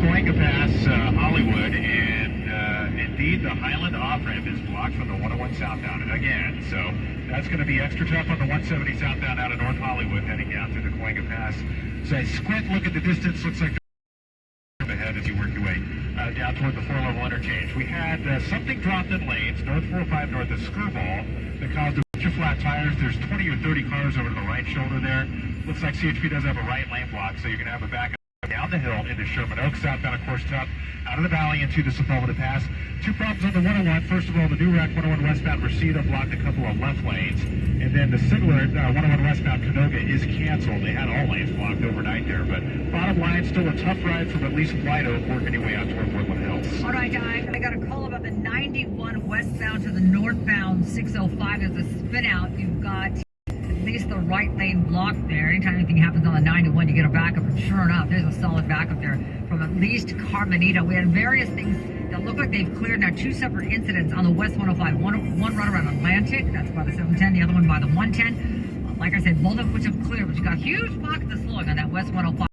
going to pass Hollywood, and indeed the Highland off-ramp is blocked from the 101 southbound again. So that's going to be extra tough on the 170 southbound out of North Hollywood heading down through the Cahuenga Pass. So I squint, look at the distance, looks like ahead as you work your way down toward the 4-level interchange. We had something dropped in lanes, North 405 north of Screwball, that caused a bunch of flat tires. There's 20 or 30 cars over to the right shoulder there. Looks like CHP does have a right lane block, so you're going to have a backup down the hill into Sherman Oaks, southbound, of course, top out of the valley into the Sepulveda Pass. Two problems on the 101. First of all, the new rack 101 westbound Reseda blocked a couple of left lanes. And then the similar 101 westbound Canoga is canceled. They had all lanes blocked overnight there. But bottom line, still a tough ride from at least White Oak working your way out toward Woodland Hills. All right, I got a call about the 91 westbound to the northbound 605. There's a spin out. You've got at least the right lane blocked there. Anytime anything happens on the 91, you get a backup. And sure enough, there's a solid backup there from at least Carmenita. We had various things that look like they've cleared now. Two separate incidents on the West 105. One run around Atlantic, that's by the 710, the other one by the 110. Like I said, both of which have cleared, but you got huge pockets of slowing on that West 105.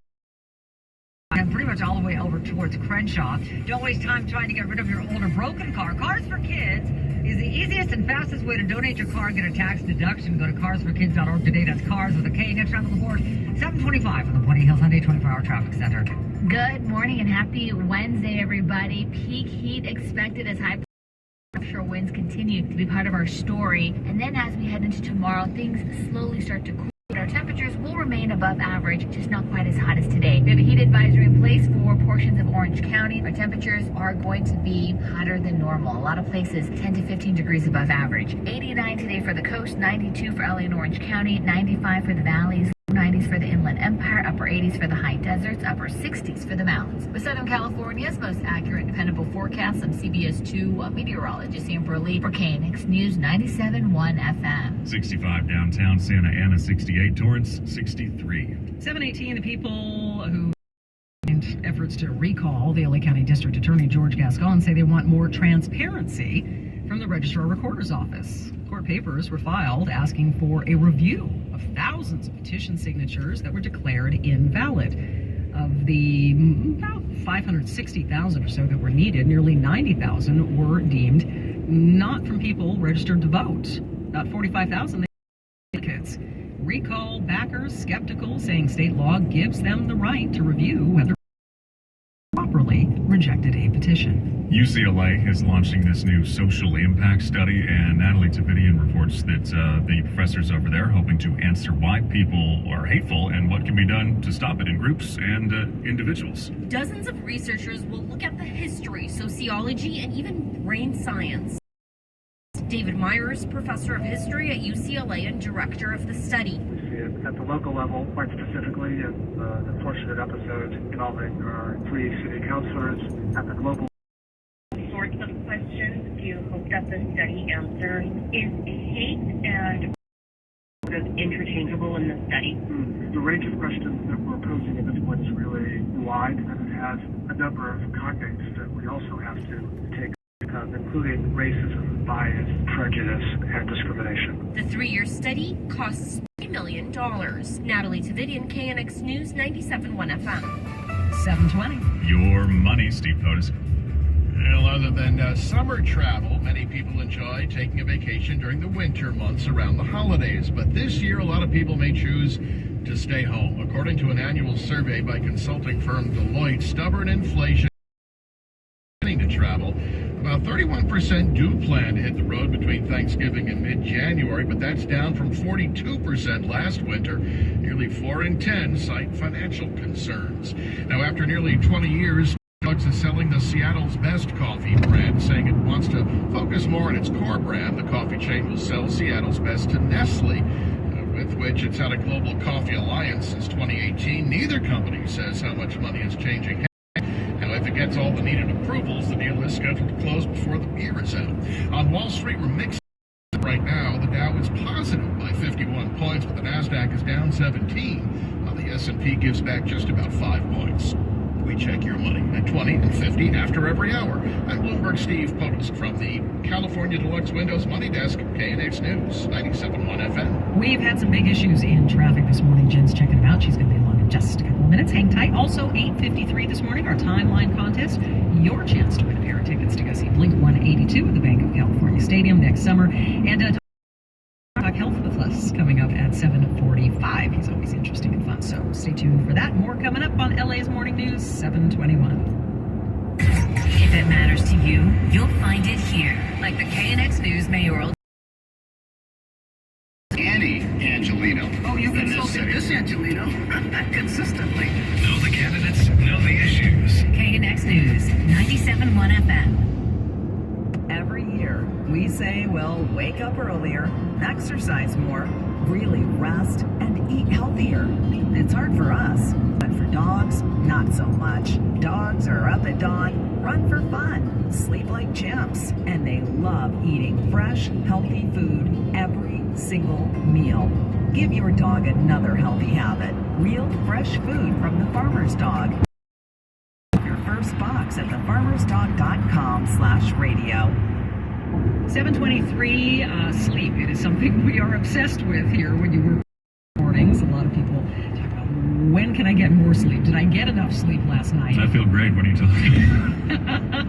And pretty much all the way over towards Crenshaw. Don't waste time trying to get rid of your older broken car. Cars for Kids is the easiest and fastest way to donate your car and get a tax deduction. Go to carsforkids.org today. That's cars with a K. Next round on the board, 725 from the Puente Hills Hyundai 24-hour traffic center. Good morning and happy Wednesday, everybody. Peak heat expected as high pressure winds continue to be part of our story. And then as we head into tomorrow, things slowly start to cool. Our temperatures will remain above average, just not quite as hot as today. We have a heat advisory in place for portions of Orange County. Our temperatures are going to be hotter than normal. A lot of places 10 to 15 degrees above average. 89 today for the coast, 92 for LA and Orange County, 95 for the valleys, 90s for the Inland Empire, upper 80s for the high deserts, upper 60s for the mountains. With Southern California's most accurate and dependable forecast, I'm CBS 2 meteorologist Amber Lee for KNX News 97.1 FM. 65 downtown Santa Ana, 68 Torrance, 63. 718, the people who efforts to recall the LA County District Attorney George Gascon say they want more transparency from the Registrar Recorder's Office. Court papers were filed asking for a review of thousands of petition signatures that were declared invalid. Of the about 560,000 or so that were needed, nearly 90,000 were deemed not from people registered to vote. About 45,000 tickets. Recall backers skeptical, saying state law gives them the right to review whether properly rejected a petition. UCLA is launching this new social impact study, and Natalie Tavidian reports that the professors over there are hoping to answer why people are hateful and what can be done to stop it in groups and individuals. Dozens of researchers will look at the history, sociology, and even brain science. David Myers, professor of history at UCLA and director of the study. We see it at the local level, quite specifically, in the unfortunate episode involving our 3 city councilors at the global. Sorts of questions do you hope that the study answers? Is hate and interchangeable in the study? The range of questions that we're posing at this point is really wide, and it has a number of cognates that we also have to take, including racism, bias, prejudice, and discrimination. The 3-year study costs $3 million. Natalie Tavidian, KNX News 97.1 FM. 720. Your money, Steve Potus. Well, other than summer travel, many people enjoy taking a vacation during the winter months around the holidays. But this year, a lot of people may choose to stay home. According to an annual survey by consulting firm Deloitte, stubborn inflation to travel. About 31% do plan to hit the road between Thanksgiving and mid-January, but that's down from 42% last winter. Nearly 4 in 10 cite financial concerns. Now, after nearly 20 years, Starbucks is selling the Seattle's Best coffee brand, saying it wants to focus more on its core brand. The coffee chain will sell Seattle's Best to Nestle, with which it's had a global coffee alliance since 2018. Neither company says how much money is changing. Now, if it gets all the needed approvals, the deal is scheduled to close before the year is out. On Wall Street, we're mixed right now. The Dow is positive by 51 points, but the NASDAQ is down 17, while the S&P gives back just about 5 points. We check your money at 20 and 50 after every hour. I'm Bloomberg Steve Potus from the California Deluxe Windows Money Desk, KNX News, 97.1 FM. We've had some big issues in traffic this morning. Jen's checking them out. She's going to be along in just a couple of minutes. Hang tight. Also, 8:53 this morning. our timeline contest, your chance to win a pair of tickets to go see Blink 182 at the Bank of California Stadium next summer. And Talk Health with us coming up at 7:45. He's always interesting and fun, so stay tuned for that. More coming up on LA's Morning News, 7:21. If it matters to you, you'll find it here. Like the KNX News mayoral. Annie Angelino. Oh, you've insulted this Angelino consistently. Know the candidates, know the issues. KNX News, 97.1 FM. Every year, we say, well, wake up earlier, exercise more, really rest, and eat healthier. It's hard for us, but for dogs, not so much. Dogs are up at dawn, run for fun, sleep like chimps, and they love eating fresh, healthy food every single meal. Give your dog another healthy habit. Real, fresh food from the farmer's dog. Your first box at thefarmersdog.com/radio. 7:23, sleep. It is something we are obsessed with here when you work mornings. A lot of people talk about, when can I get more sleep? Did I get enough sleep last night? I feel great when you tell me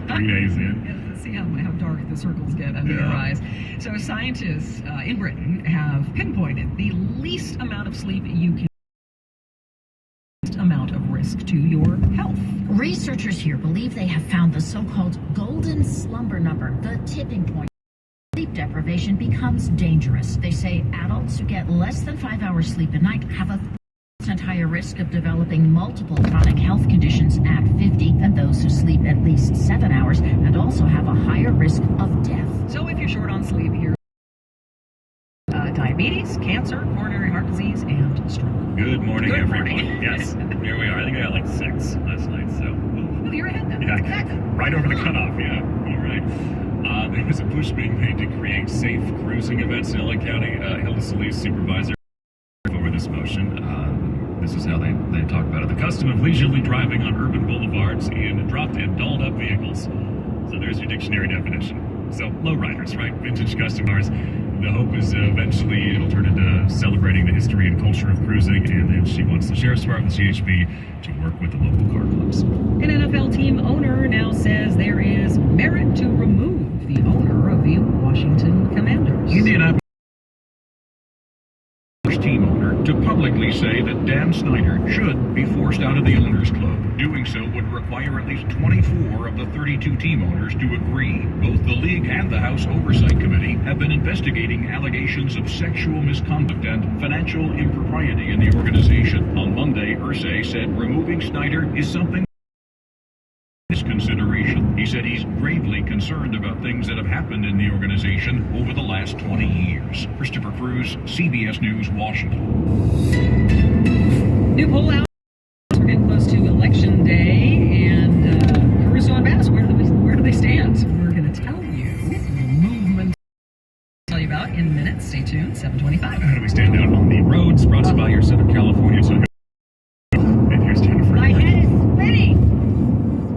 3 days in. See how dark the circles get under your eyes. So scientists in Britain have pinpointed the least amount of sleep you can, amount of risk to your health. Researchers here believe they have found the so-called golden slumber number, the tipping point. Sleep deprivation becomes dangerous. They say adults who get less than 5 hours sleep a night have a 30% higher risk of developing multiple chronic health conditions at 50 than those who sleep at least 7 hours and also have a higher risk of death. So if you're short on sleep, here diabetes, cancer, coronary heart disease, and stroke. Good morning, Good everyone. morning. Yes, here we are. I think I got like 6 last night, so. Oh, you're ahead then. Yeah, Exactly. right over the cutoff, yeah. All right. There was a push being made to create safe cruising events in LA County. Hilda Solis, supervisor, over this motion. This is how they talk about it. The custom of leisurely driving on urban boulevards in dropped and dolled up vehicles. So there's your dictionary definition. So lowriders, right? Vintage custom cars. The hope is eventually it'll turn into celebrating the history and culture of cruising, and then she wants the Sheriff's Department, the CHP, to work with the local car clubs. An NFL team owner now says there is merit to remove the owner of the Washington Commanders. Indianapolis team owner to publicly say that Dan Snyder should be forced out of the owners club. Doing so would require at least 24 of the 32 team owners to agree. Both the league and the House Oversight Committee have been investigating allegations of sexual misconduct and financial impropriety in the organization. On Monday, Irsay said removing Snyder is something his consideration. He said he's gravely concerned about things that have happened in the organization over the last 20 years. Christopher Cruz, CBS News, Washington. New poll out. We're getting close to Election Day, and Caruso and Bass, where do they stand? We're going to tell you the movement. Tell you about in minutes. Stay tuned. 7:25. How do we stand out on the roads? Brought to you by your Southern California. And here's Jennifer. My head is spinning.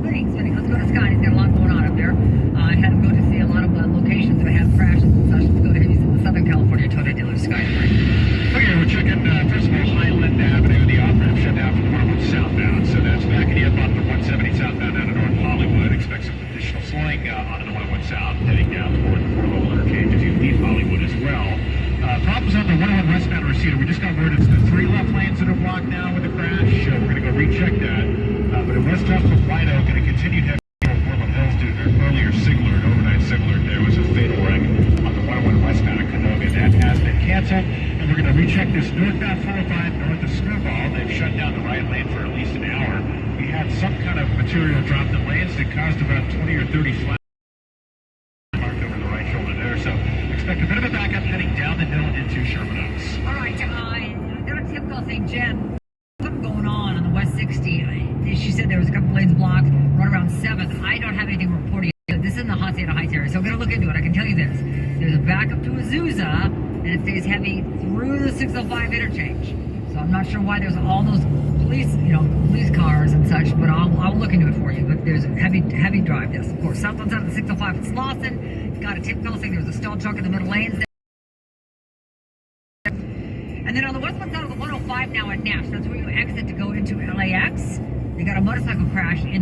Spinning. Let's go to Scott. He's got a lot going on up there. I had to go to see a lot of locations that have crashes and such. Let's go to him. He's in the Southern California Toyota dealer, Scott. Okay, we're checking, first of all, Highland Avenue, the off-ramp shut down from 101 southbound, so that's backing you up on the 170 southbound down to North Hollywood. Expect some additional slowing on the 101 south, heading down toward the four-level interchange as you leave Hollywood as well. Problems on the 101 westbound Reseda. We just got word it's the 3 left lanes that are blocked now with the crash. We're going to go recheck that. But it was tough from White Oak, and it continued heavy on Portland Hills due to an earlier signaler, an overnight signaler. There was a fatal wreck on the 101 westbound at Canoga. That has been canceled. We're going to recheck this northbound 405 north of Screwball. They've shut down the right lane for at least an hour. We had some kind of material dropped in lanes that caused about 20 or 30 flat marked over the right shoulder there. So expect a bit of a backup heading down the hill into Sherman Oaks. All right, I got a tip call saying, Jen, something going on the West 60. She said there was a couple lanes blocked, right around 7th. I don't have anything reporting. This isn't the Hacienda Heights area, so I'm going to look into it. I can tell you this. There's a backup to Azusa, and it stays heavy through the 605 interchange. So I'm not sure why there's all those police cars and such, but I'll look into it for you. But there's a heavy drive, yes, of course. Southbound side of the 605, it's Lawson. Got a tip call saying there's a stalled truck in the middle lanes there. And then on the westbound side of the 105 now at Nash, that's where you exit to go into LAX. They got a motorcycle crash in